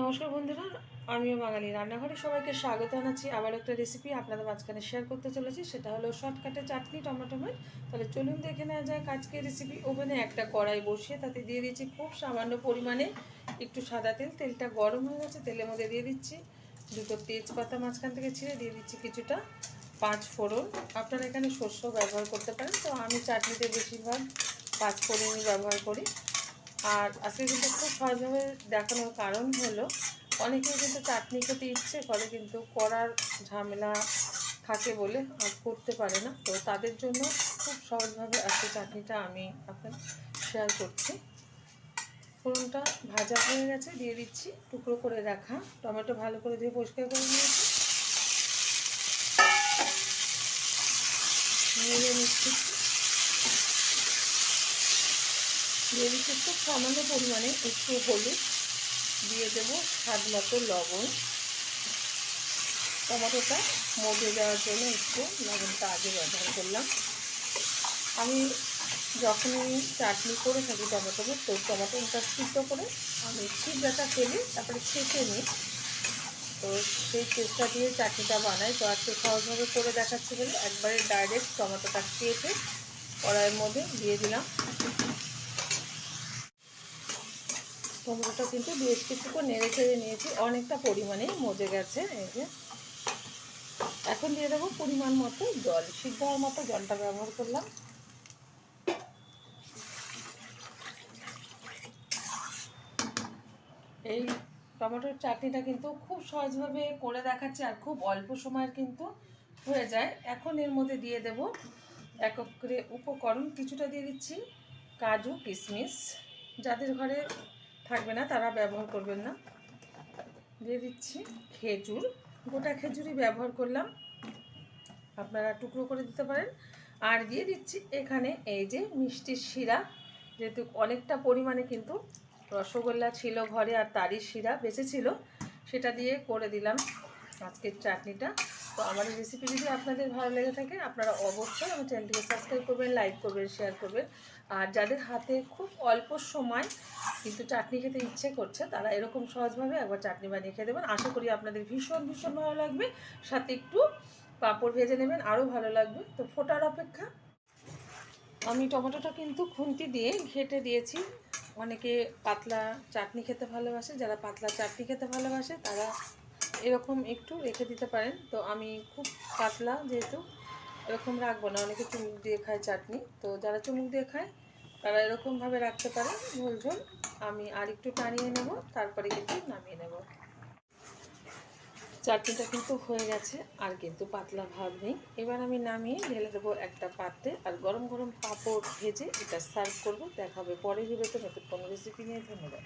নমস্কার বন্ধুরা, আমিও বাঙালি রান্নাঘরে সবাইকে স্বাগত জানাচ্ছি। আবার একটা রেসিপি আপনাদের মাঝখানে শেয়ার করতে চলেছি, সেটা হলো শর্টকাটে চাটনি টমেটো মাছ। তাহলে চলুন দেখে নেওয়া যাক আজকের রেসিপি। ওভেনে একটা কড়াই বসিয়ে তাতে দিয়ে দিচ্ছি খুব সামান্য পরিমাণে একটু সাদা তেল। তেলটা গরম হয়ে গেছে, তেলের মধ্যে দিয়ে দিচ্ছি দুটো তেজপাতা, মাঝখান থেকে ছিঁড়ে দিয়ে দিচ্ছি কিছুটা পাঁচ ফোড়ন। আপনারা এখানে শস্য ব্যবহার করতে পারেন, তো আমি চাটনিতে বেশিরভাগ পাঁচ ফোড়নই ব্যবহার করি। আর আজকে কিন্তু খুব সহজভাবে দেখানোর কারণ হলো, অনেকেই কিন্তু চাটনি খেতে ইচ্ছে করে কিন্তু করার ঝামেলা থাকে বলে আর করতে পারে না। তো তাদের জন্য খুব সহজভাবে আজকে চাটনিটা আমি আপনার শেয়ার করছি। ফোড়নটা ভাজা হয়ে গেছে, দিয়ে দিচ্ছি টুকরো করে রাখা টমেটো, ভালো করে ধুয়ে পরিষ্কার করে নিয়েছি। নিয়ে নিচ্ছি, দিয়ে দিচ্ছি খুব সামান্য পরিমাণে একটু হলুদ, দিয়ে দেবো স্বাদ মতো লবণ। টমেটোটা মজে দেওয়ার জন্য একটু লবণটা আগে ব্যবহার করলাম। আমি যখনই চাটনি করে থাকি টমেটোর, তো টমেটোটা সিদ্ধ করে আমি ছিবড়াটা ফেলে তারপরে ছেঁকে নিই। তো সেই চেষ্টা দিয়ে চাটনিটা বানাই। তো আজকে সহজভাবে করে দেখাচ্ছি বলে একবারে ডাইরেক্ট টমেটোটা কেটে কড়াইয়ের মধ্যে দিয়ে দিলাম। টমেটোটা কিন্তু বেশ কিছুক্ষণ নেড়ে চেড়ে নিয়েছি, অনেকটা পরিমাণেই মজে গেছে। এই যে এখন দিয়ে দেবো পরিমাণ মতো জল, সিদ্ধ হওয়ার মতো জলটা ব্যবহার করলাম। এই টমেটোর চাটনিটা কিন্তু খুব সহজভাবে করে দেখাচ্ছে আর খুব অল্প সময়ের কিন্তু হয়ে যায়। এখন এর মধ্যে দিয়ে দেব এক এক করে উপকরণ। কিছুটা দিয়ে দিচ্ছি কাজু কিশমিশ, যাদের ঘরে থাকবে না তারা ব্যবহার করবেন না। দিয়ে দিচ্ছি খেজুর, গোটা খেজুরই ব্যবহার করলাম, আপনারা টুকরো করে দিতে পারেন। আর দিয়ে দিচ্ছি এখানে এই যে মিষ্টির শিরা, যেহেতু অনেকটা পরিমাণে কিন্তু রসগোল্লা ছিল ঘরে আর তারই শিরা বেঁচেছিল, সেটা দিয়ে করে দিলাম আজকের চাটনিটা। তো আমার এই রেসিপি যদি আপনাদের ভালো লেগে থাকে, আপনারা অবশ্যই আমার চ্যানেলটিকে সাবস্ক্রাইব করবেন, লাইক করবেন, শেয়ার করবেন। আর যাদের হাতে খুব অল্প সময় কিন্তু চাটনি খেতে ইচ্ছে করছে, তারা এরকম সহজভাবে একবার চাটনি বানিয়ে খেয়ে দেবেন। আশা করি আপনাদের ভীষণ ভীষণ ভালো লাগবে। সাথে একটু পাঁপড় ভেজে নেবেন, আরও ভালো লাগবে। তো ফোটার অপেক্ষা। আমি টমেটোটা কিন্তু খুন্তি দিয়ে ঘেটে দিয়েছি। অনেকে পাতলা চাটনি খেতে ভালোবাসে, যারা পাতলা চাটনি খেতে ভালোবাসে তারা এরকম একটু রেখে দিতে পারেন। তো আমি খুব পাতলা যেহেতু এরকম রাখবো না, অনেকে চুমুক দিয়ে খায় চাটনি, তো যারা চুমুক দিয়ে খায় তারা এরকমভাবে রাখতে পারেন ঝোল ঝোল। আমি আর একটু টানিয়ে নেব, তারপরে কিন্তু নামিয়ে নেব। চাটনিটা কিন্তু হয়ে গেছে, আর কিন্তু পাতলা ভাব নেই। এবার আমি নামিয়ে ঢেলে দেবো একটা পাত্রে, আর গরম গরম পাঁপড় ভেজে এটা সার্ভ করব। দেখা হবে পরের ভিডিওতে নতুন কোনো রেসিপি নিয়ে। ধন্যবাদ।